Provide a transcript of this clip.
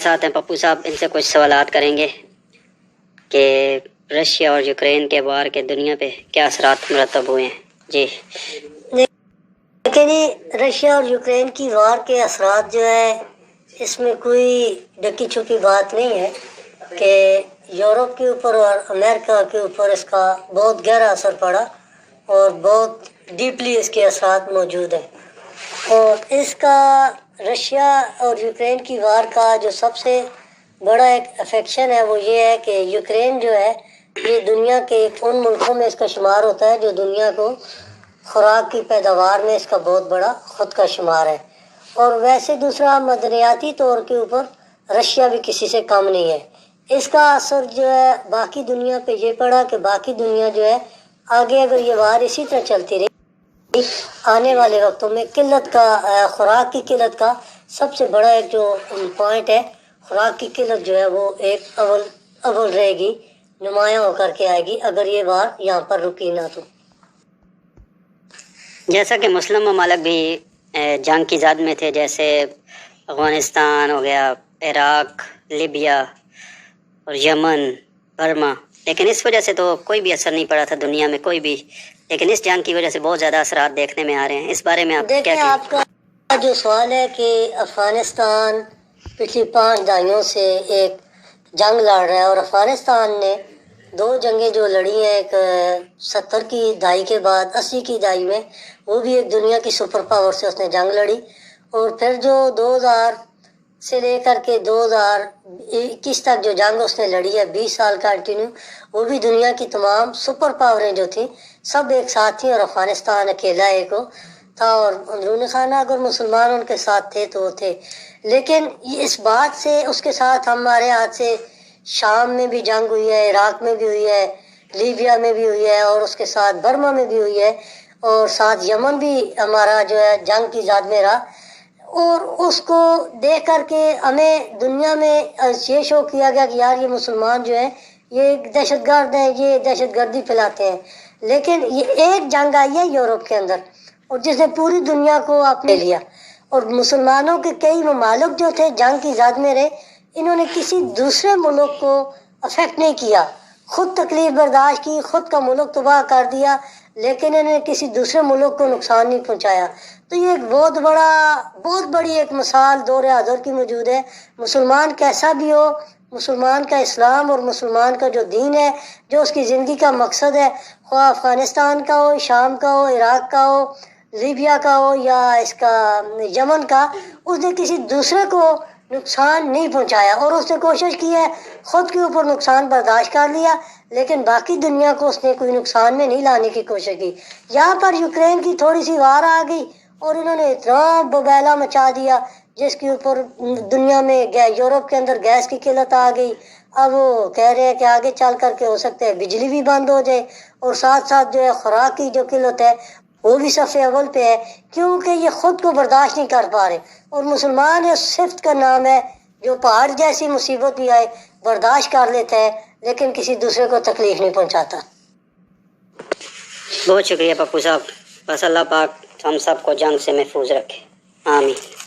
ساتھ ہیں پپو صاحب، ان سے کچھ سوالات کریں گے کہ رشیا اور یوکرین کے وار کے دنیا پہ کیا اثرات مرتب ہوئے ہیں۔ جی لیکن رشیا اور یوکرین کی وار کے اثرات جو ہے اس میں کوئی ڈکی چھپی بات نہیں ہے کہ یورپ کے اوپر اور امریکہ کے اوپر اس کا بہت گہرا اثر پڑا اور بہت ڈیپلی اس کے اثرات موجود ہیں۔ اور اس کا رشیا اور یوکرین کی وار کا جو سب سے بڑا ایک افیکشن ہے وہ یہ ہے کہ یوکرین جو ہے یہ دنیا کے ان ملکوں میں اس کا شمار ہوتا ہے جو دنیا کو خوراک کی پیداوار میں اس کا بہت بڑا خود کا شمار ہے۔ اور ویسے دوسرا مدنیاتی طور کے اوپر رشیا بھی کسی سے کم نہیں ہے۔ اس کا اثر جو ہے باقی دنیا پہ یہ پڑا کہ باقی دنیا جو ہے آگے اگر یہ وار اسی طرح چلتی رہی آنے والے وقتوں میں قلت کا خوراک کی قلت کا سب سے بڑا ایک جو پوائنٹ ہے، خوراک کی قلت جو ہے وہ ایک اول رہے گی، نمایاں ہو کر کے آئے گی اگر یہ وار یہاں پر رکی نہ تو۔ جیسا کہ مسلم ممالک بھی جنگ کی زد میں تھے، جیسے افغانستان ہو گیا، عراق، لیبیا اور یمن، برما، لیکن اس وجہ سے تو کوئی بھی اثر نہیں پڑا تھا دنیا میں کوئی بھی، لیکن اس جنگ کی وجہ سے بہت زیادہ اثرات دیکھنے میں آ رہے ہیں۔ اس بارے میں آپ کیا دیکھیں، کہیں؟ آپ کا جو سوال ہے کہ افغانستان پچھلی 5 دہائیوں سے ایک جنگ لڑ رہا ہے اور افغانستان نے 2 جنگیں جو لڑی ہیں، ایک 70 کی دہائی کے بعد 80 کی دہائی میں، وہ بھی ایک دنیا کی سپر پاور سے اس نے جنگ لڑی، اور پھر جو 2000 سے لے کر کے 2021 تک جو جنگ اس نے لڑی ہے 20 سال کنٹینیو، وہ بھی دنیا کی تمام سپر پاوریں جو تھیں سب ایک ساتھ تھیں اور افغانستان اکیلا ایک تھا، اور اندرون خانہ اگر مسلمان ان کے ساتھ تھے تو وہ تھے۔ لیکن اس بات سے اس کے ساتھ ہمارے ہاتھ سے شام میں بھی جنگ ہوئی ہے، عراق میں بھی ہوئی ہے، لیبیا میں بھی ہوئی ہے، اور اس کے ساتھ برما میں بھی ہوئی ہے، اور ساتھ یمن بھی ہمارا جو ہے جنگ کی زد میں رہا، اور اس کو دیکھ کر کے ہمیں دنیا میں یہ شو کیا گیا کہ یار یہ مسلمان جو ہیں یہ دہشت گرد ہیں، یہ دہشت گردی پھیلاتے ہیں۔ لیکن یہ ایک جنگ آئی ہے یورپ کے اندر اور جس نے پوری دنیا کو اپنے لیا، اور مسلمانوں کے کئی ممالک جو تھے جنگ کی زد میں رہے، انہوں نے کسی دوسرے ملک کو افیکٹ نہیں کیا، خود تکلیف برداشت کی، خود کا ملک تباہ کر دیا، لیکن انہوں نے کسی دوسرے ملک کو نقصان نہیں پہنچایا۔ تو یہ ایک بہت بڑی ایک مثال دور حاضر کی موجود ہے۔ مسلمان کیسا بھی ہو، مسلمان کا اسلام اور مسلمان کا جو دین ہے، جو اس کی زندگی کا مقصد ہے، خواہ افغانستان کا ہو، شام کا ہو، عراق کا ہو، لیبیا کا ہو یا اس کا یمن کا، اس نے کسی دوسرے کو نقصان نہیں پہنچایا، اور اس نے کوشش کی ہے خود کے اوپر نقصان برداشت کر لیا، لیکن باقی دنیا کو اس نے کوئی نقصان میں نہیں لانے کی کوشش کی۔ یہاں پر یوکرین کی تھوڑی سی وار آ گئی اور انہوں نے اتنا ببیلا مچا دیا جس کے اوپر دنیا میں یورپ کے اندر گیس کی قلت آ گئی۔ اب وہ کہہ رہے ہیں کہ آگے چل کر کے ہو سکتا ہے بجلی بھی بند ہو جائے، اور ساتھ ساتھ جو ہے خوراک کی جو قلت ہے وہ بھی صفحے اول پہ ہے، کیونکہ یہ خود کو برداشت نہیں کر پا رہے۔ اور مسلمان اس صفت کا نام ہے جو پہاڑ جیسی مصیبت بھی آئے برداشت کر لیتا ہے، لیکن کسی دوسرے کو تکلیف نہیں پہنچاتا۔ بہت شکریہ پپو صاحب، بس اللہ پاک ہم سب کو جنگ سے محفوظ رکھے، آمین۔